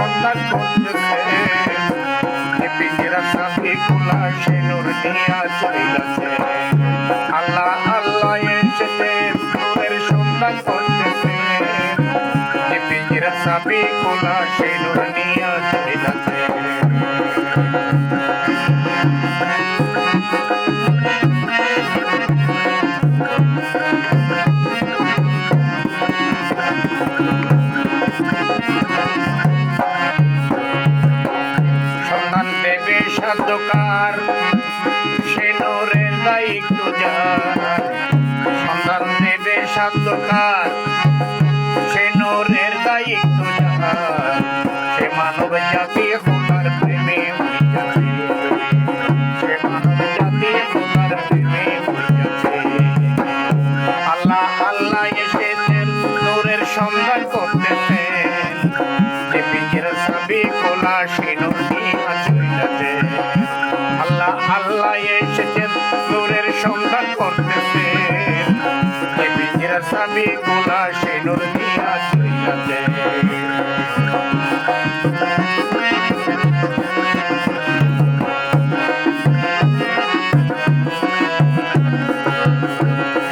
সন্ধান করতেছে পিঞ্জরা সাথে খোলা সে নূর নিয়া চইলাছে আল্লাহ আল্লাহ এসেছে নূরের সন্ধান করতেছে পিঞ্জরা সাথে খোলা সে নূর নিয়া চইলাছে সাধ্যকার সে নূরের দায়িত্ব যার সন্ধান দেবে সাধ্যকার সে নূরের দায়িত্ব যার সে মানব জাতি খোদার প্রেমে হইয়াছে সে মানব জাতি খোদার প্রেমে হইয়াছে আল্লাহ আল্লাহ এসেছেন নূরের সন্ধান করতেছেন যে পিঞ্জরা সবই খোলা সে নূর নিয়া চইলাছে আল্লাহ আল্লাহ এসেছেন নূরের সন্ধান করতেছেন যে পিঞ্জরা সবই খোলা সে নূর নিয়া চইলাছে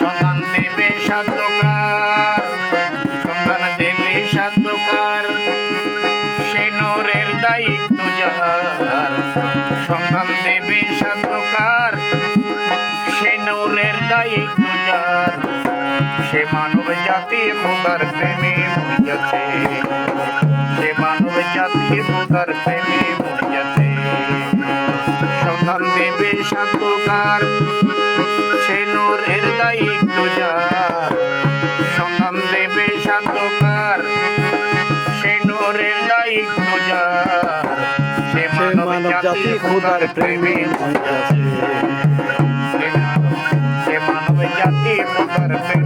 সন্ধান দেবে সাধ্যকার সন্ধান দেবে সাধ্যকার সে নূরের দায়িত্ব যার সন্ধান দেবে সাধ্যকার সে নূরের দায়িত্ব যার সে মানব জাতি খোদার প্রেমে হইয়াছে সে মানব জাতি খোদার প্রেমে হইয়াছে সন্ধান দেবে সাধ্যকার সে নূরের দায়িত্ব যার সন্ধান দেবে সাধ্যকার সে নূরের দায়িত্ব যার সে মানব জাতি খোদার প্রেমে হইয়াছে সে মানব জাতি খোদার প্রেমে